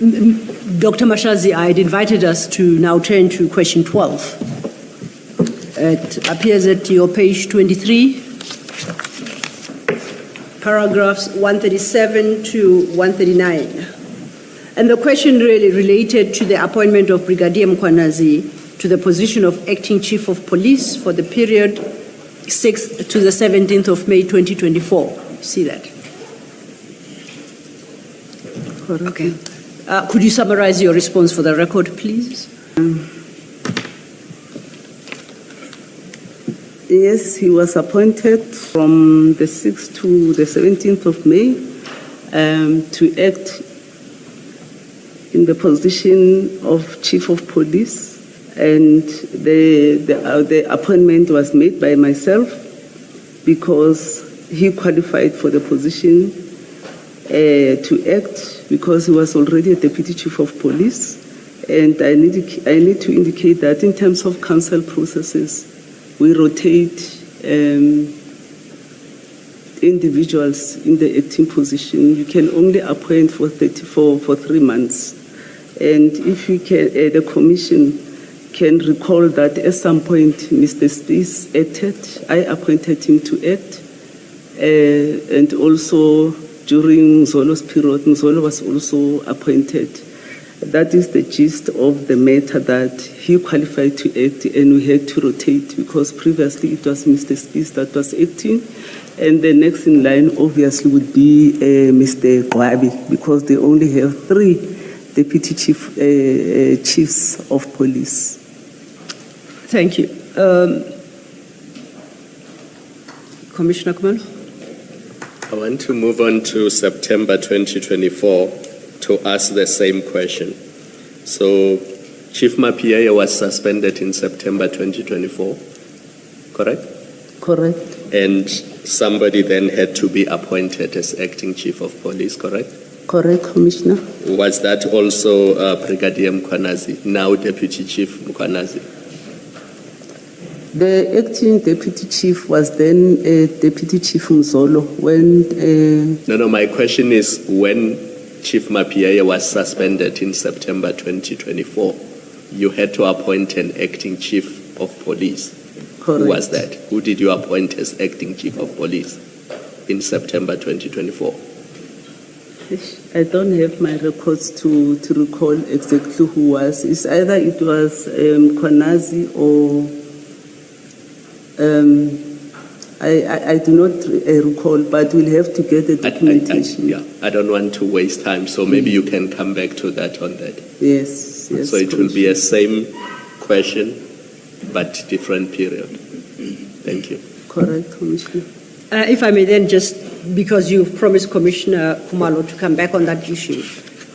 Dr. Mashazi, I had invited us to now turn to question 12. It appears at your page 23, paragraphs 137 to 139. And the question really related to the appointment of Brigadier Mkwanazi to the position of Acting Chief of Police for the period 6th to the 17th of May 2024. You see that? Okay. Could you summarize your response for the record, please? Yes, he was appointed from the 6th to the 17th of May to act in the position of Chief of Police, and the appointment was made by myself because he qualified for the position to act, because he was already a Deputy Chief of Police. And I need to indicate that in terms of council processes, we rotate individuals in the acting position. You can only appoint for 3 months. And if you can, the Commission can recall that at some point Mr. Spies acted, I appointed him to act, and also during Zolo's period, Zolo was also appointed. That is the gist of the matter, that he qualified to act and we had to rotate, because previously it was Mr. Spies that was acting, and the next in line obviously would be Mr. Gwabi, because they only have 3 Deputy Chiefs of Police. Thank you. Commissioner Kumalo? I want to move on to September 2024 to ask the same question. So, Chief Mapieya was suspended in September 2024, correct? Correct. And somebody then had to be appointed as acting Chief of Police, correct? Correct, Commissioner. Was that also Brigadier Mkwanazi, now Deputy Chief Mkwanazi? The acting Deputy Chief was then Deputy Chief Mzolo when... No, my question is, when Chief Mapieya was suspended in September 2024, you had to appoint an acting Chief of Police. Correct. Who was that? Who did you appoint as acting Chief of Police in September 2024? I don't have my records to recall exactly who was. It's either it was Mkwanazi or I do not recall, but we'll have to get the documentation. I don't want to waste time, so maybe you can come back to that on that. Yes. So it will be a same question, but different period. Thank you. Correct, Commissioner. If I may then just, because you've promised Commissioner Kumalo to come back on that issue,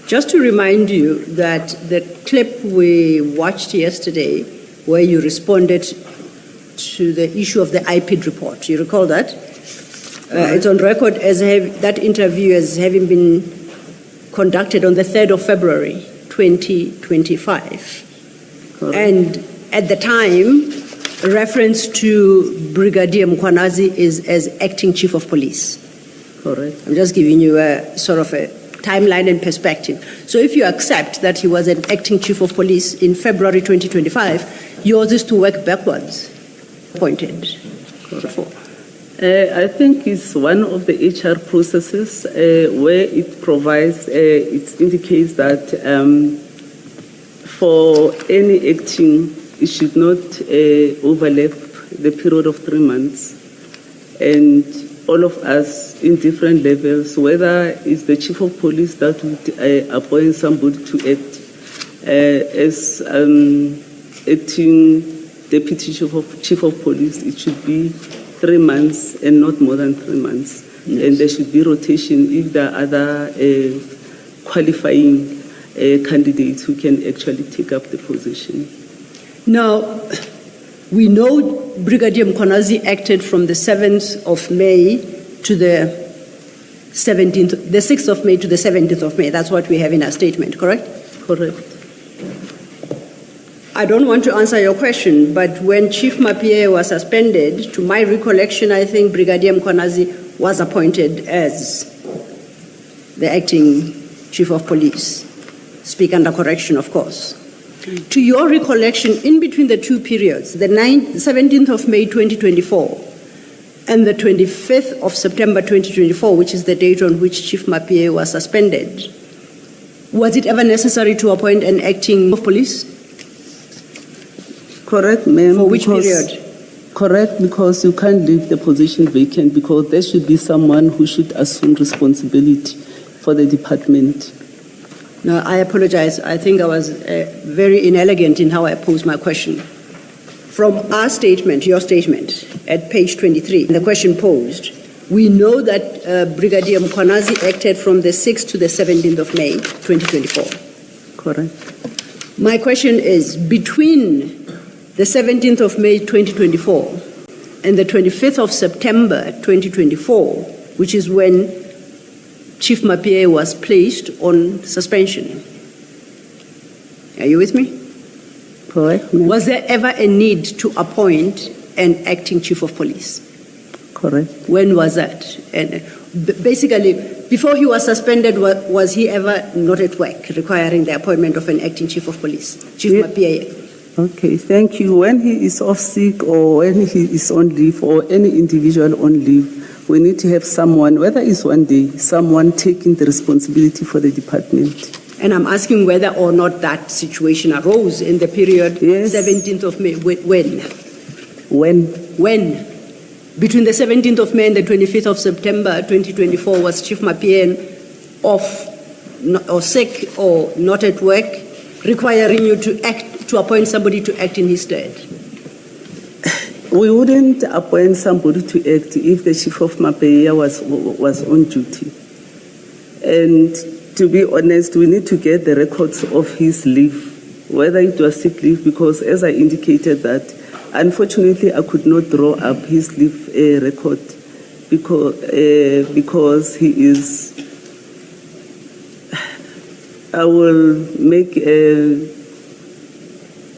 just to remind you that the clip we watched yesterday, where you responded to the issue of the IPID report, you recall that? It's on record as that interview as having been conducted on the 3rd of February, 2025. Correct. And at the time, reference to Brigadier Mkwanazi is as acting Chief of Police. Correct. I'm just giving you a sort of a timeline and perspective. So if you accept that he was an acting Chief of Police in February 2025, yours is to work backwards. Appointed. I think it's one of the HR processes where it provides, it indicates that for any acting, it should not overlap the period of 3 months. And all of us in different levels, whether it's the Chief of Police that would appoint somebody to act as acting Deputy Chief of Police, it should be 3 months and not more than 3 months. Yes. And there should be rotation if there are other qualifying candidates who can actually take up the position. Now, we know Brigadier Mkwanazi acted from the 7th of May to the 17th, the 6th of May to the 17th of May. That's what we have in our statement, correct? Correct. I don't want to answer your question, but when Chief Mapieya was suspended, to my recollection, I think Brigadier Mkwanazi was appointed as the acting Chief of Police. speak under correction, of course. To your recollection, in between the two periods, the 17th of May 2024 and the 25th of September 2024, which is the date on which Chief Mapie was suspended, was it ever necessary to appoint an acting of police? Correct, ma'am. For which period? Correct, because you can't leave the position vacant, because there should be someone who should assume responsibility for the department. No, I apologize. I think I was very inelegant in how I posed my question. From our statement, your statement, at page 23, the question posed, we know that Brigadier Mkwanazi acted from the 6th to the 17th of May, 2024. Correct. My question is, between the 17th of May, 2024, and the 25th of September, 2024, which is when Chief Mapie was placed on suspension. Are you with me? Correct, ma'am. Was there ever a need to appoint an acting chief of police? Correct. When was that? And basically, before he was suspended, was he ever not at work, requiring the appointment of an acting chief of police, Chief Mapie? Okay, thank you. When he is off sick or when he is on leave or any individual on leave, we need to have someone, whether it's one day, someone taking the responsibility for the department. And I'm asking whether or not that situation arose in the period, Yes. 17th of May. When? When? Between the 17th of May and the 25th of September 2024, was Chief Mapie off or sick or not at work, requiring you to appoint somebody to act in his stead? We wouldn't appoint somebody to act if the chief of Mapie was on duty. And to be honest, we need to get the records of his leave, whether it was sick leave, because as I indicated that, unfortunately, I could not draw up his leave record because he is. I will make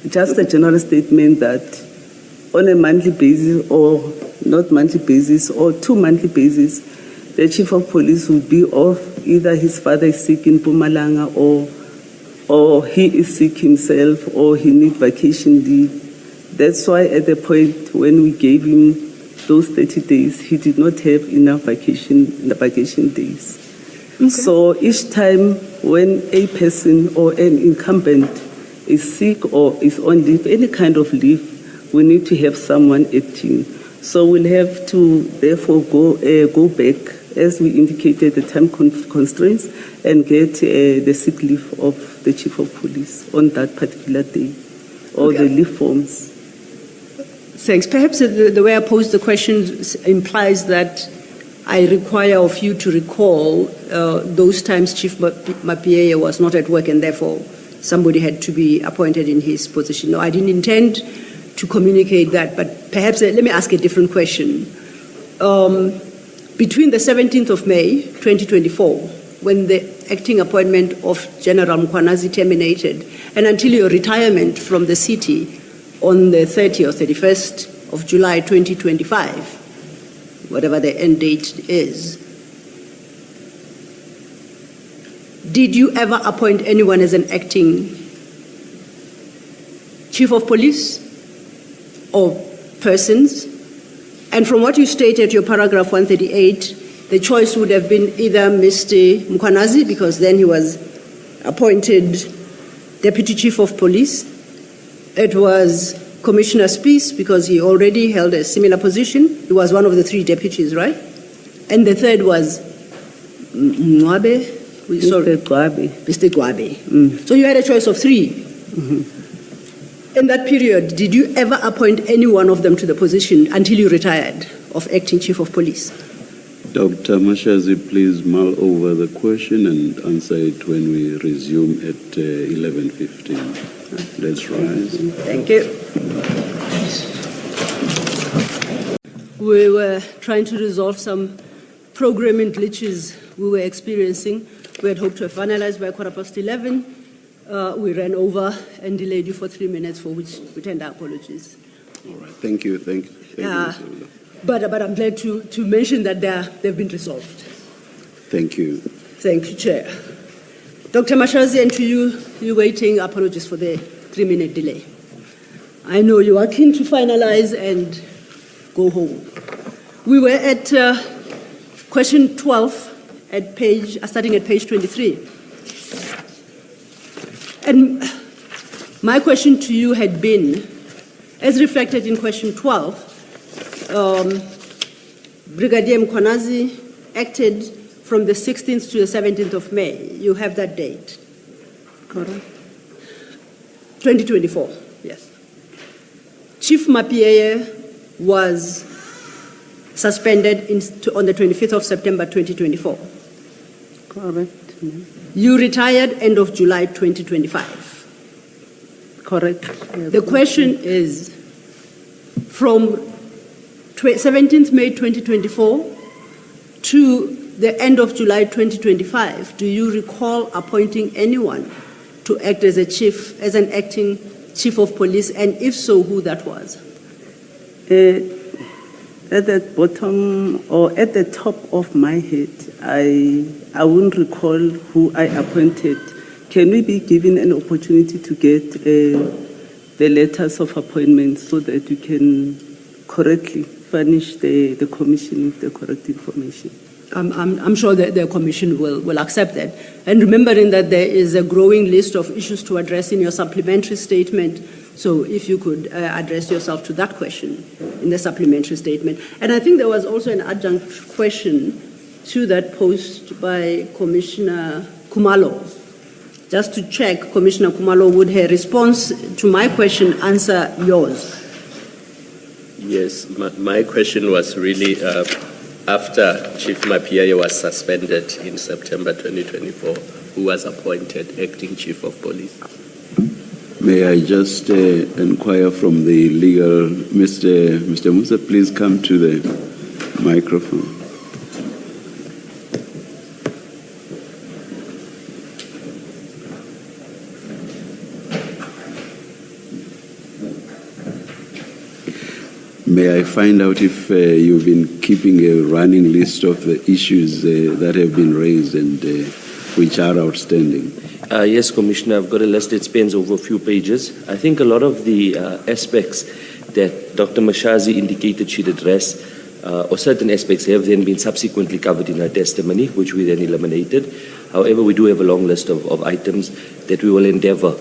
just a general statement that on a monthly basis, or not monthly basis, or 2 monthly basis, the chief of police will be off. Either his father is sick in Mpumalanga, or he is sick himself, or he needs vacation leave. That's why at the point when we gave him those 30 days, he did not have enough vacation days. Okay. So each time when a person or an incumbent is sick or is on leave, any kind of leave, we need to have someone acting. So we'll have to therefore go back, as we indicated, the time constraints, and get the sick leave of the chief of police on that particular day, or the leave forms. Thanks. Perhaps the way I posed the question implies that I require of you to recall those times Chief Mapie was not at work and therefore somebody had to be appointed in his position. No, I didn't intend to communicate that, but perhaps let me ask a different question. Between the 17th of May, 2024, when the acting appointment of General Mkwanazi terminated, and until your retirement from the city on the 30th or 31st of July 2025, whatever the end date is, did you ever appoint anyone as an acting chief of police or persons? And from what you stated, your paragraph 138, the choice would have been either Mr. Mkwanazi, because then he was appointed deputy chief of police. It was Commissioner Spies, because he already held a similar position. He was one of the 3 deputies, right? And the third was Mr. Gwabe. So you had a choice of 3. Mm-hmm. In that period, did you ever appoint any one of them to the position until you retired of acting chief of police? Dr. Mashazi, please mull over the question and answer it when we resume at 11:15. Let's rise. Thank you. We were trying to resolve some programming glitches we were experiencing. We had hoped to have finalized by 11:15. We ran over and delayed you for 3 minutes, for which we tender apologies. All right. Thank you. Thank you. But I'm glad to mention that they've been resolved. Thank you. Thank you, Chair. Dr. Mashazi, and to you, you're waiting. Apologies for the 3-minute delay. I know you are keen to finalize and go home. We were at question 12 starting at page 23. And my question to you had been, as reflected in question 12, Brigadier Mkwanazi acted from the 16th to the 17th of May. You have that date. Correct. 2024, yes. Chief Mapieye was suspended on the 25th of September 2024. Correct. You retired end of July 2025. Correct. The question is, from 17th May 2024 to the end of July 2025, do you recall appointing anyone to act as an acting chief of police, and if so, who that was? At the bottom or at the top of my head, I won't recall who I appointed. Can we be given an opportunity to get the letters of appointment so that you can correctly furnish the commission with the correct information? I'm sure that the commission will accept that. And remembering that there is a growing list of issues to address in your supplementary statement, so if you could address yourself to that question in the supplementary statement. And I think there was also an adjunct question to that posed by Commissioner Kumalo. Just to check, Commissioner Kumalo, would her response to my question answer yours? Yes, my question was really after Chief Mapieye was suspended in September 2024, who was appointed acting chief of police? May I just inquire from the legal, Mr. Musa, please come to the microphone. May I find out if you've been keeping a running list of the issues that have been raised and which are outstanding? Yes, Commissioner, I've got a list that spans over a few pages. I think a lot of the aspects that Dr. Mashazi indicated she'd address, or certain aspects have then been subsequently covered in her testimony, which we then eliminated. However, we do have a long list of items that we will endeavor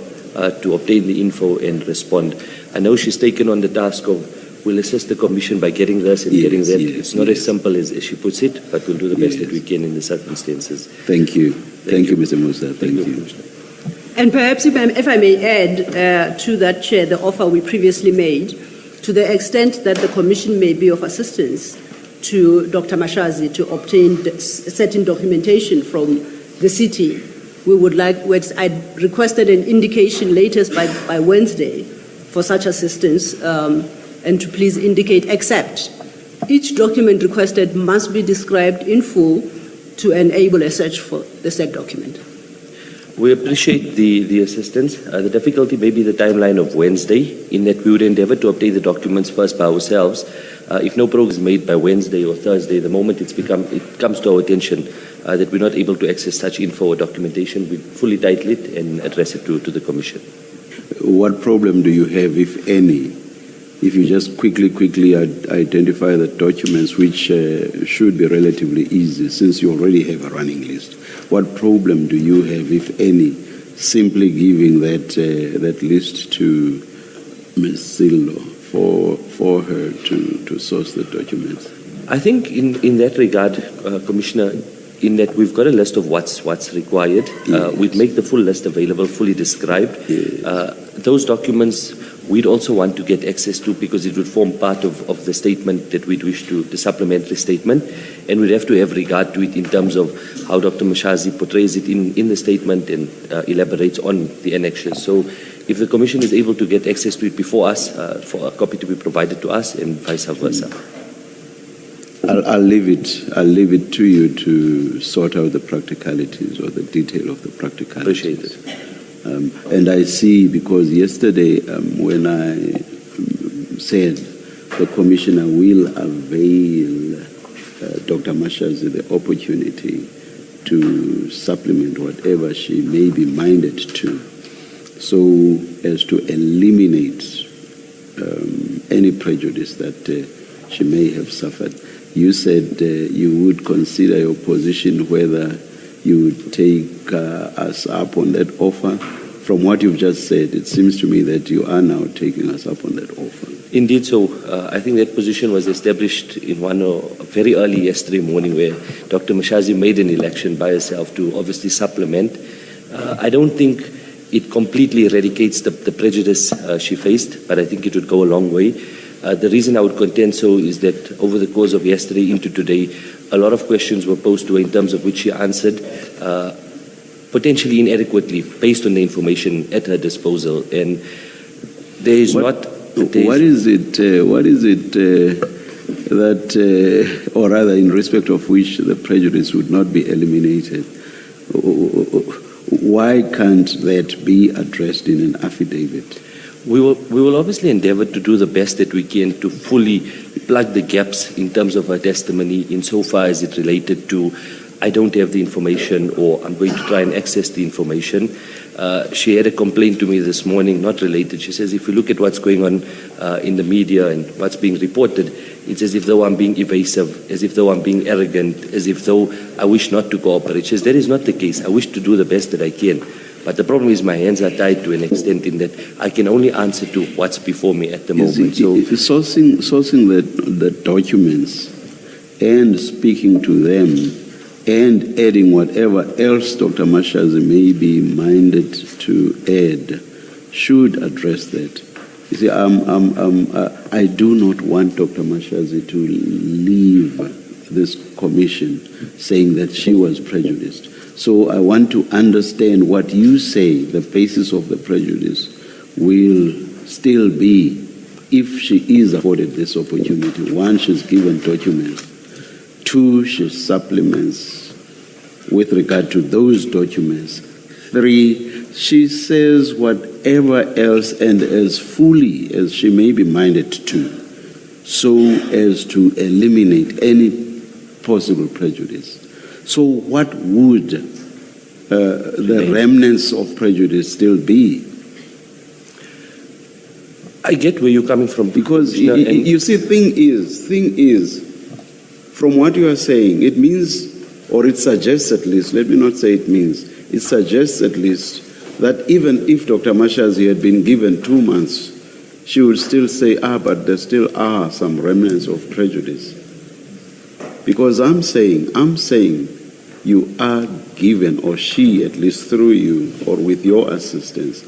to obtain the info and respond. I know she's taken on the task of we'll assist the Commission by getting this and getting that. It's not as simple as she puts it, but we'll do the best that we can in the circumstances. Thank you. Thank you, Mr. Musa. Thank you. And perhaps, if I may add to that, Chair, the offer we previously made, to the extent that the Commission may be of assistance to Dr. Mashazi to obtain certain documentation from the city, I requested an indication latest by Wednesday for such assistance, and to please indicate, except each document requested must be described in full to enable a search for the said document. We appreciate the assistance. The difficulty may be the timeline of Wednesday, in that we would endeavor to obtain the documents first by ourselves. If no progress is made by Wednesday or Thursday, the moment it comes to our attention that we're not able to access such info or documentation, we fully title it and address it to the Commission. What problem do you have, if any, if you just quickly identify the documents, which should be relatively easy since you already have a running list? What problem do you have, if any, simply giving that list to Ms. Sillo for her to source the documents? I think in that regard, Commissioner, in that we've got a list of what's required. Yes. We'd make the full list available, fully described. Yes. Those documents we'd also want to get access to because it would form part of the statement that we'd wish to, the supplementary statement, and we'd have to have regard to it in terms of how Dr. Mashazi portrays it in the statement and elaborates on the annexures. So if the Commission is able to get access to it before us, for a copy to be provided to us and vice versa. I'll leave it to you to sort out the practicalities or the detail of the practicalities. Appreciate it. And I see, because yesterday when I said the Commissioner will avail Dr. Mashazi the opportunity to supplement whatever she may be minded to, so as to eliminate any prejudice that she may have suffered. You said you would consider your position whether you would take us up on that offer. From what you've just said, it seems to me that you are now taking us up on that offer. Indeed so. I think that position was established in very early yesterday morning, where Dr. Mashazi made an election by herself to obviously supplement. I don't think it completely eradicates the prejudice she faced, but I think it would go a long way. The reason I would contend so is that over the course of yesterday into today, a lot of questions were posed to her in terms of which she answered potentially inadequately based on the information at her disposal. And there is What is it that, or rather in respect of which the prejudice would not be eliminated? Why can't that be addressed in an affidavit? We will obviously endeavor to do the best that we can to fully plug the gaps in terms of her testimony insofar as it related to I don't have the information or I'm going to try and access the information. She had a complaint to me this morning, not related. She says, if you look at what's going on in the media and what's being reported, it's as if though I'm being evasive, as if though I'm being arrogant, as if though I wish not to cooperate. She says, that is not the case. I wish to do the best that I can. But the problem is my hands are tied to an extent in that I can only answer to what's before me at the moment. So sourcing the documents and speaking to them and adding whatever else Dr. Mashazi may be minded to add should address that. You see, I do not want Dr. Mashazi to leave this commission saying that she was prejudiced. So I want to understand what you say the basis of the prejudice will still be if she is afforded this opportunity. One, she's given documents. Two, she supplements with regard to those documents. Three, she says whatever else and as fully as she may be minded to, so as to eliminate any possible prejudice. So what would the remnants of prejudice still be? I get where you're coming from. Because you see, thing is, from what you are saying, it means, or it suggests at least, let me not say it means, it suggests at least that even if Dr. Mashazi had been given 2 months, she would still say, but there still are some remnants of prejudice. Because I'm saying you are given, or she, at least through you, or with your assistance,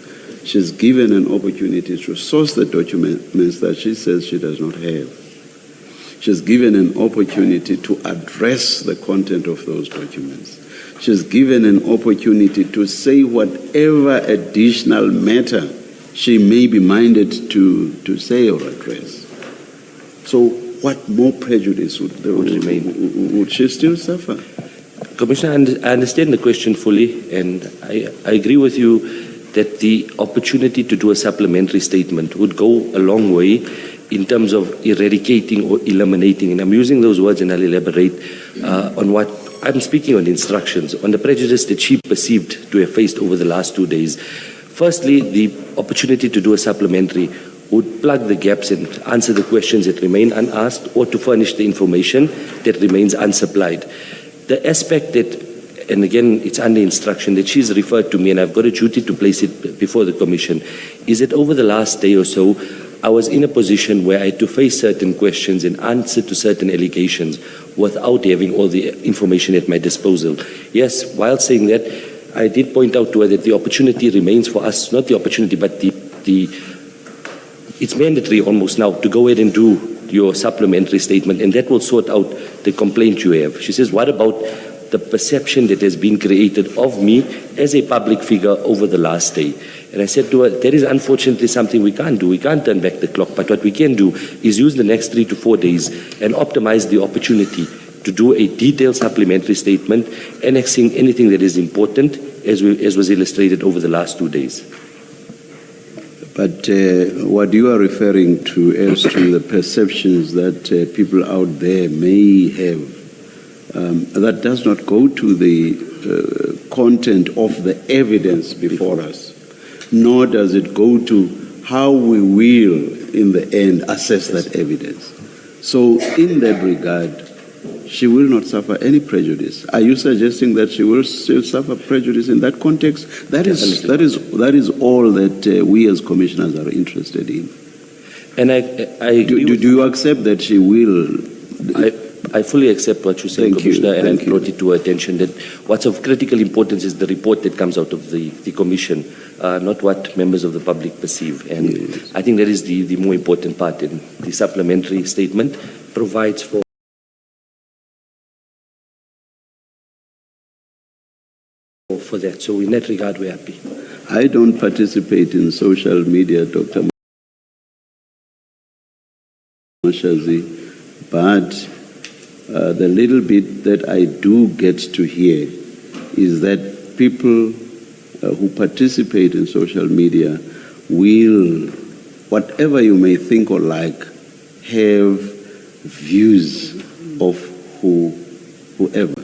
she's given an opportunity to source the documents that she says she does not have. She's given an opportunity to address the content of those documents. She's given an opportunity to say whatever additional matter she may be minded to say or address. So what more prejudice would remain? Would she still suffer? Commissioner, I understand the question fully, and I agree with you that the opportunity to do a supplementary statement would go a long way in terms of eradicating or eliminating, and I'm using those words and I'll elaborate on what I'm speaking on instructions, on the prejudice that she perceived to have faced over the last 2 days. Firstly, the opportunity to do a supplementary would plug the gaps and answer the questions that remain unasked or to furnish the information that remains unsupplied. The aspect that, and again, it's under instruction, that she's referred to me, and I've got a duty to place it before the Commission, is that over the last day or so, I was in a position where I had to face certain questions and answer to certain allegations without having all the information at my disposal. Yes, while saying that, I did point out to her that the opportunity remains for us, not the opportunity, but it's mandatory almost now to go ahead and do your supplementary statement, and that will sort out the complaint you have. She says, what about the perception that has been created of me as a public figure over the last day? And I said to her, that is unfortunately something we can't do. We can't turn back the clock, but what we can do is use the next 3 to 4 days and optimize the opportunity to do a detailed supplementary statement, annexing anything that is important, as was illustrated over the last 2 days. But what you are referring to as to the perceptions that people out there may have, that does not go to the content of the evidence before us, nor does it go to how we will, in the end, assess that evidence. So in that regard, she will not suffer any prejudice. Are you suggesting that she will still suffer prejudice in that context? That is all that we as commissioners are interested in. And I agree. Do you accept that she will? I fully accept what you say, Commissioner, and I brought it to our attention that what's of critical importance is the report that comes out of the Commission, not what members of the public perceive. And Yes. I think that is the more important part. And the supplementary statement provides for that. So in that regard, we're happy. I don't participate in social media, Dr. Mashazi, but the little bit that I do get to hear is that people who participate in social media will, whatever you may think or like, have views of whoever.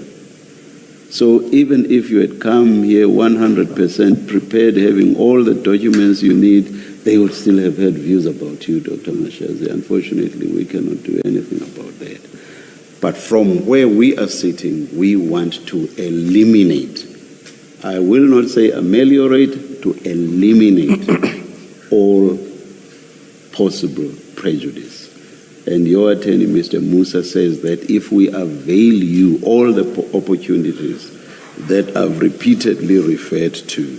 So even if you had come here 100% prepared, having all the documents you need, they would still have had views about you, Dr. Mashazi. Unfortunately, we cannot do anything about that. But from where we are sitting, we want to eliminate, I will not say ameliorate, to eliminate all possible prejudice. And your attorney, Mr. Musa, says that if we avail you all the opportunities that I've repeatedly referred to,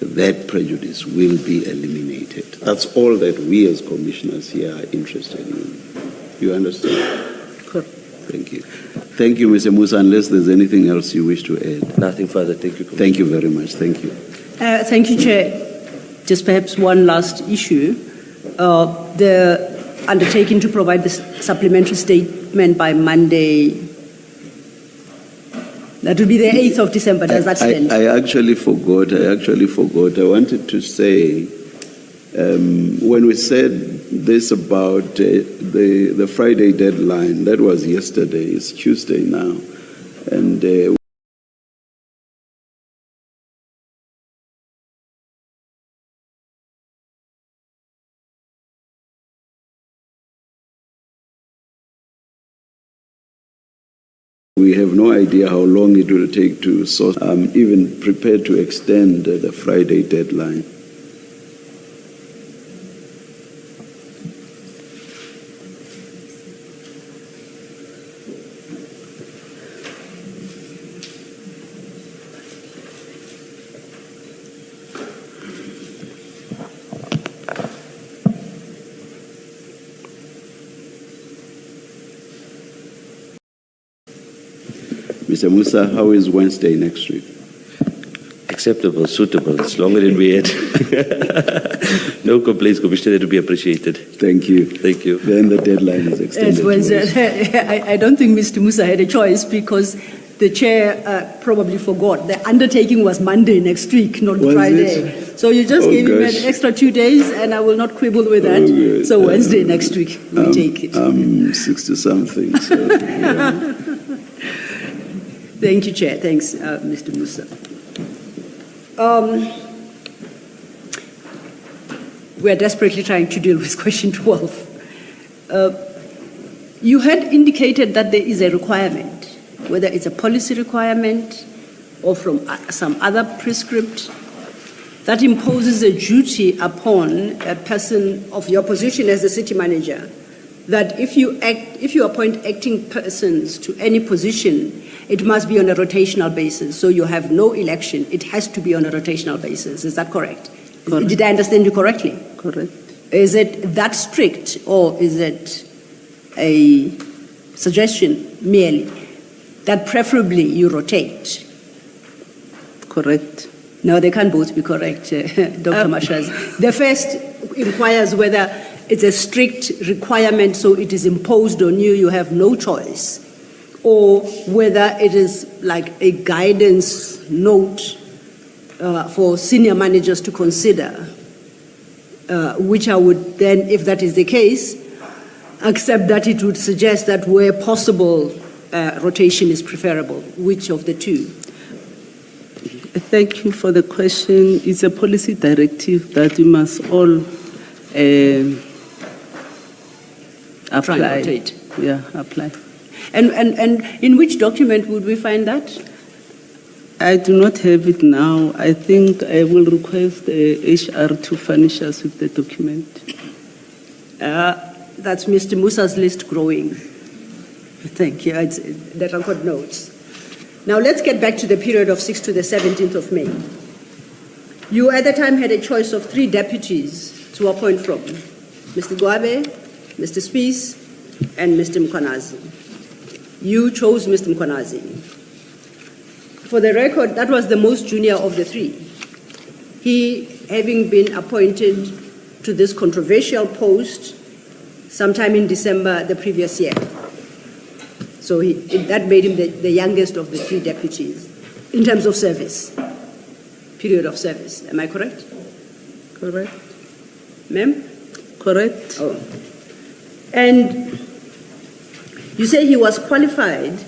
that prejudice will be eliminated. That's all that we as commissioners here are interested in. You understand? Correct. Thank you. Thank you, Mr. Musa, unless there's anything else you wish to add. Nothing further. Thank you, Commissioner. Thank you very much. Thank you. Thank you, Chair. Just perhaps one last issue. The undertaking to provide the supplementary statement by Monday, that will be the 8th of December. Does that stand? I actually forgot. I wanted to say, when we said this about the Friday deadline, that was yesterday. It's Tuesday now. And we have no idea how long it will take to sort. I'm even prepared to extend the Friday deadline. Mr. Musa, how is Wednesday next week? Acceptable, suitable, it's longer than we had. No complaints, Commissioner, that would be appreciated. Thank you. Thank you. Then the deadline is extended. It was, I don't think Mr. Musa had a choice because the chair probably forgot. The undertaking was Monday next week, not Was Friday. it? So you just gave him an gosh. extra 2 days, and I will not quibble with that. good. So Wednesday next week, we take it. I'm 60-something, so yeah. Thank you, Chair. Thanks, Mr. Musa. We're desperately trying to deal with question 12. You had indicated that there is a requirement, whether it's a policy requirement or from some other prescript, that imposes a duty upon a person of your position as the city manager, that if you appoint acting persons to any position, it must be on a rotational basis. So you have no election. It has to be on a rotational basis. Is that correct? Correct. Did I understand you correctly? Correct. Is it that strict, or is it a suggestion merely that preferably you rotate? Correct. No, they can't both be correct, Dr. Mashazi. The first inquires whether it's a strict requirement, so it is imposed on you, you have no choice, or whether it is like a guidance note for senior managers to consider, which I would then, if that is the case, accept that it would suggest that where possible, rotation is preferable. Which of the two? Thank you for the question. It's a policy directive that we must all apply. Tripartite. Yeah, apply. And in which document would we find that? I do not have it now. I think I will request the HR to furnish us with the document. That's Mr. Musa's list growing. Thank you. It's the record notes. Now let's get back to the period of 6th to the 17th of May. You at the time had a choice of 3 deputies to appoint from: Mr. Gwabe, Mr. Spies, and Mr. Mkwanazi. You chose Mr. Mkwanazi. For the record, that was the most junior of the 3. He, having been appointed to this controversial post sometime in December the previous year. So that made him the youngest of the 3 deputies in terms of service, period of service. Am I correct? Correct. Ma'am? Correct. Oh. And you say he was qualified.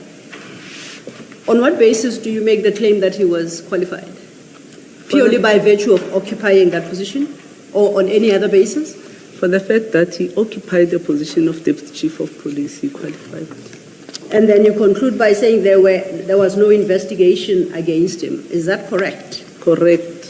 On what basis do you make the claim that he was qualified? Purely by virtue of occupying that position, or on any other basis? For the fact that he occupied the position of Deputy Chief of Police, he qualified. And then you conclude by saying there was no investigation against him. Is that correct? Correct.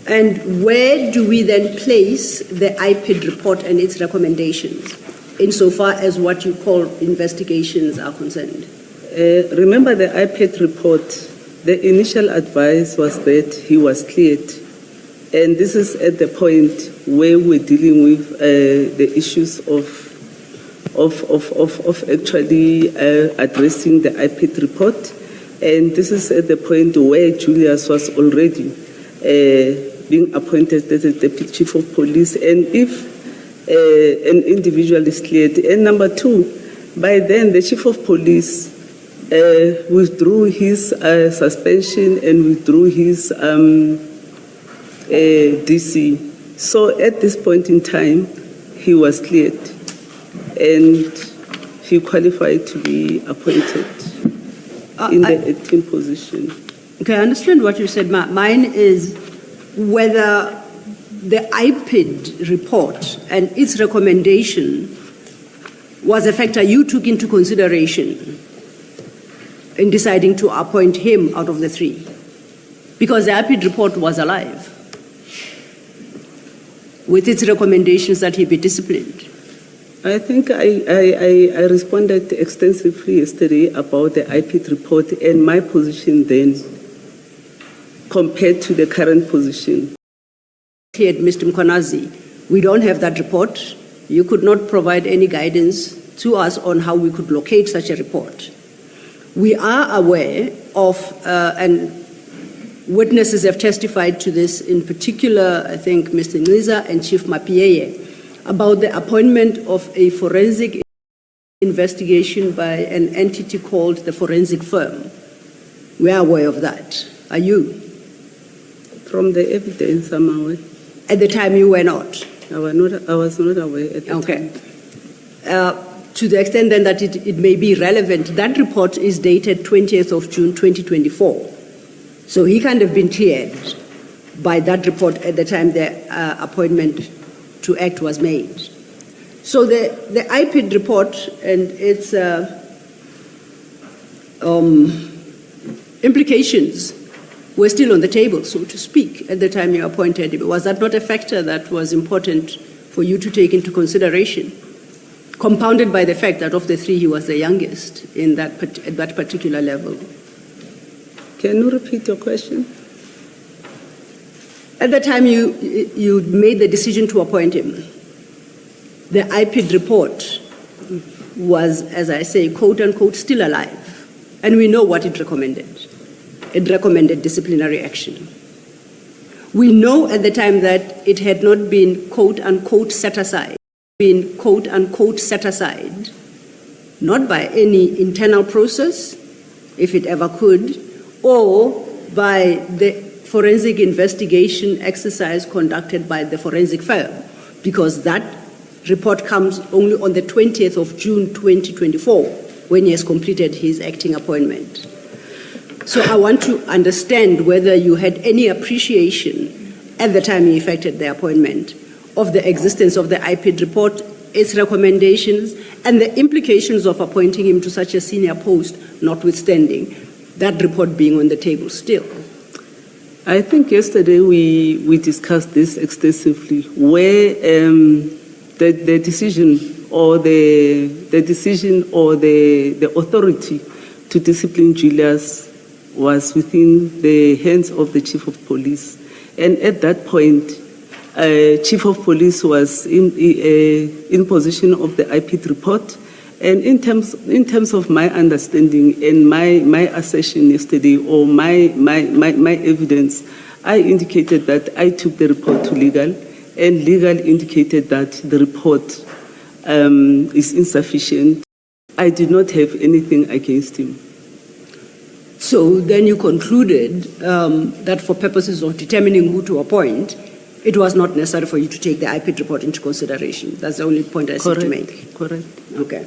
And where do we then place the IPID report and its recommendations, insofar as what you call investigations are concerned? Remember the IPID report, the initial advice was that he was cleared. And this is at the point where we're dealing with the issues of actually addressing the IPID report. And this is at the point where Julius was already being appointed as the Deputy Chief of Police. And if an individual is cleared, and number 2, by then the Chief of Police withdrew his suspension and withdrew his DC. So at this point in time, he was cleared and he qualified to be appointed in the 18th position. Okay, I understand what you said. Mine is whether the IPID report and its recommendation was a factor you took into consideration in deciding to appoint him out of the 3. Because the IPID report was alive with its recommendations that he be disciplined. I think I responded extensively yesterday about the IPID report and my position then compared to the current position. Cleared Mr. Mkwanazi, we don't have that report. You could not provide any guidance to us on how we could locate such a report. We are aware of, and witnesses have testified to this, in particular, I think, Mr. Nwiza and Chief Mapieye, about the appointment of a forensic investigation by an entity called the Forensic Firm. We are aware of that. Are you? From the evidence, I'm aware. At the time, you were not? I was not aware at the time. To the extent then that it may be relevant, that report is dated 20th of June 2024. So he kind of been cleared by that report at the time the appointment to act was made. So the IPID report and its implications were still on the table, so to speak, at the time you appointed him. Was that not a factor that was important for you to take into consideration? Compounded by the fact that of the 3, he was the youngest at that particular level. Can you repeat your question? At the time you made the decision to appoint him, the IPID report was, as I say, quote unquote, still alive. And we know what it recommended. It recommended disciplinary action. We know at the time that it had not been quote unquote set aside. Not by any internal process, if it ever could, or by the forensic investigation exercise conducted by the forensic firm, because that report comes only on the 20th of June 2024, when he has completed his acting appointment. So I want to understand whether you had any appreciation at the time you effected the appointment of the existence of the IPID report, its recommendations, and the implications of appointing him to such a senior post, notwithstanding that report being on the table still. I think yesterday we discussed this extensively, where the decision or the authority to discipline Julius was within the hands of the Chief of Police. And at that point, Chief of Police was in possession of the IPID report. And in terms of my understanding and my assertion yesterday, or my evidence, I indicated that I took the report to legal, and legal indicated that the report is insufficient. I did not have anything against him. So then you concluded that for purposes of determining who to appoint, it was not necessary for you to take the IPID report into consideration. That's the only point I seem to make. Correct. Okay.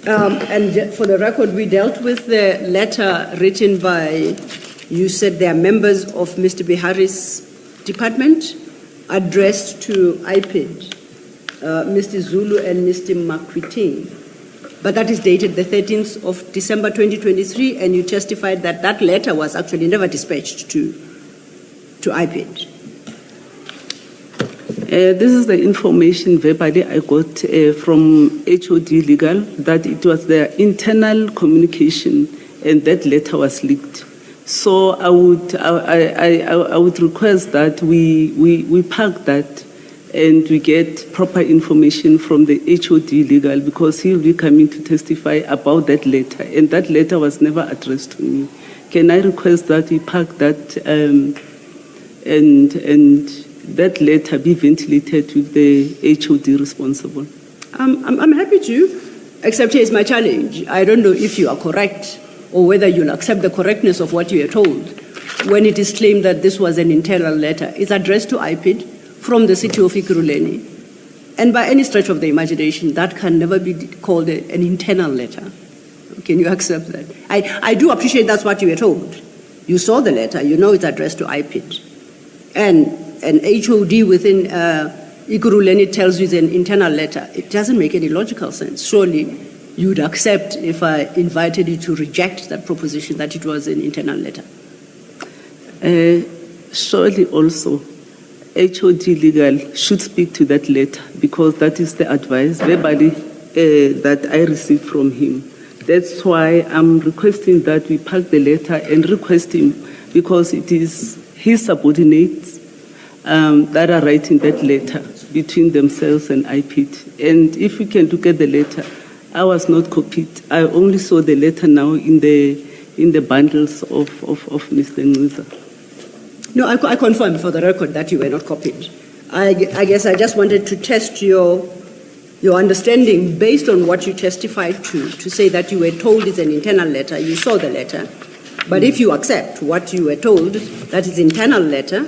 And for the record, we dealt with the letter written by, you said they are members of Mr. Bihari's department, addressed to IPID, Mr. Zulu and Mr. Makwiting. But that is dated the 13th of December 2023, and you testified that that letter was actually never dispatched to IPID. This is the information verbally I got from HOD Legal, that it was their internal communication and that letter was leaked. So I would request that we park that and we get proper information from the HOD Legal, because he will be coming to testify about that letter, and that letter was never addressed to me. Can I request that we park that and that letter be ventilated with the HOD responsible? I'm happy to, except here's my challenge. I don't know if you are correct or whether you'll accept the correctness of what you are told when it is claimed that this was an internal letter. It's addressed to IPID from the city of Ekurhuleni. And by any stretch of the imagination, that can never be called an internal letter. Can you accept that? I do appreciate that's what you were told. You saw the letter, you know it's addressed to IPID. And an HOD within Ekurhuleni tells you it's an internal letter. It doesn't make any logical sense. Surely you would accept if I invited you to reject that proposition that it was an internal letter. Surely also, HOD Legal should speak to that letter, because that is the advice verbally that I received from him. That's why I'm requesting that we park the letter and request him, because it is his subordinates that are writing that letter between themselves and IPID. And if we can look at the letter, I was not copied. I only saw the letter now in the bundles of Mr. Ngiza. No, I confirm for the record that you were not copied. I guess I just wanted to test your understanding based on what you testified to say that you were told it's an internal letter. You saw the letter. But if you accept what you were told, that is internal letter,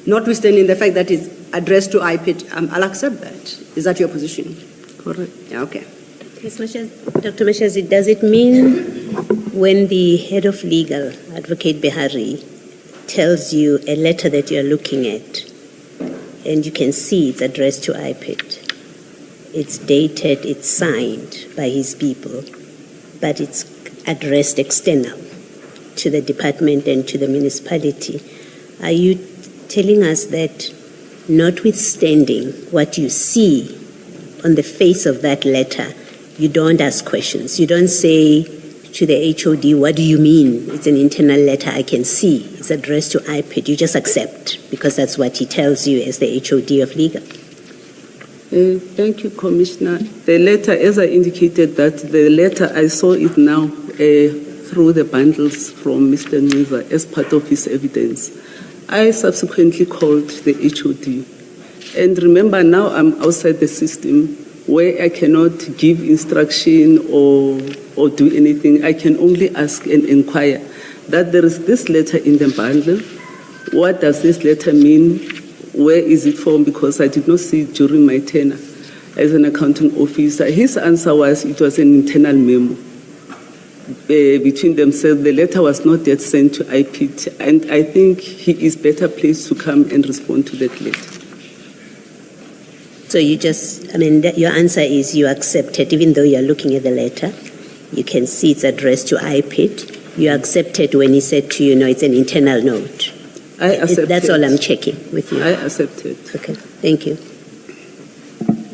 notwithstanding the fact that it's addressed to IPID, I'll accept that. Is that your position? Correct. Yeah, okay. Ms. Mashazi, Dr. Mashazi, does it mean when the head of legal, Advocate Behari, tells you a letter that you're looking at, and you can see it's addressed to IPID, it's dated, it's signed by his people, but it's addressed external to the department and to the municipality, are you telling us that notwithstanding what you see on the face of that letter, you don't ask questions? You don't say to the HOD, what do you mean? It's an internal letter, I can see. It's addressed to IPID. You just accept because that's what he tells you as the HOD of legal. Thank you, Commissioner. The letter, as I indicated, that the letter, I saw it now through the bundles from Mr. Ngiza as part of his evidence. I subsequently called the HOD. And remember, now I'm outside the system where I cannot give instruction or do anything. I can only ask and inquire that there is this letter in the bundle. What does this letter mean? Where is it from? Because I did not see it during my tenure as an accounting officer. His answer was it was an internal memo. between themselves. The letter was not yet sent to IPIT, and I think he is better placed to come and respond to that letter. So you just, your answer is you accept it, even though you're looking at the letter. You can see it's addressed to IPIT. You accepted when he said to you, no, it's an internal note. I accept That's it. all I'm checking with you. I accept it. Okay, thank you.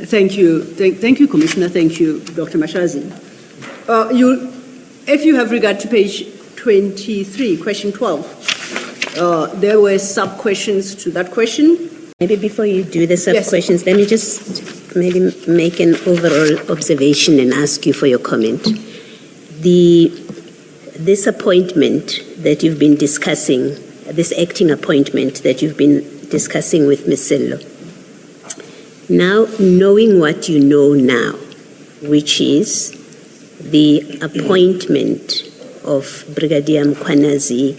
Thank you. Thank you, Commissioner. Thank you, Dr. Mashazi. If you have regard to page 23, question 12, there were sub-questions to that question. Maybe before you do the Yes. sub-questions, let me just maybe make an overall observation and ask you for your comment. This appointment that you've been discussing, this acting appointment that you've been discussing with Ms. Sello, now knowing what you know now, which is the appointment of Brigadier Mkwanazi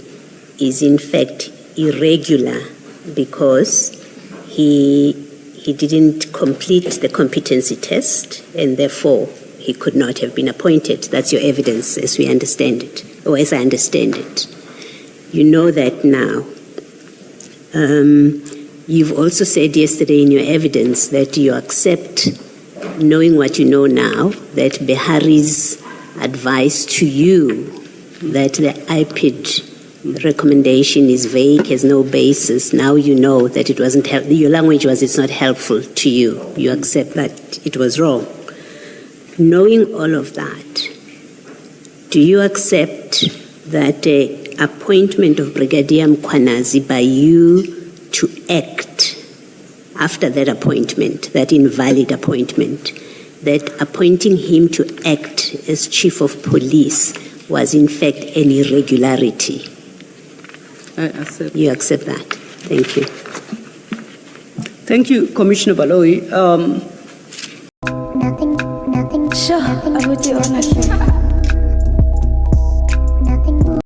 is in fact irregular because he didn't complete the competency test and therefore he could not have been appointed. That's your evidence as we understand it, or as I understand it. You know that now. You've also said yesterday in your evidence that you accept, knowing what you know now, that Behari's advice to you that the IPID recommendation is vague, has no basis. Now you know that it wasn't your language was it's not helpful to you. You accept that it was wrong. Knowing all of that, do you accept that the appointment of Brigadier Mkwanazi by you to act after that appointment, that invalid appointment, that appointing him to act as chief of police was in fact an irregularity? I accept. You accept that. Thank you. Thank you, Commissioner Baloyi. Sure, I would do honestly.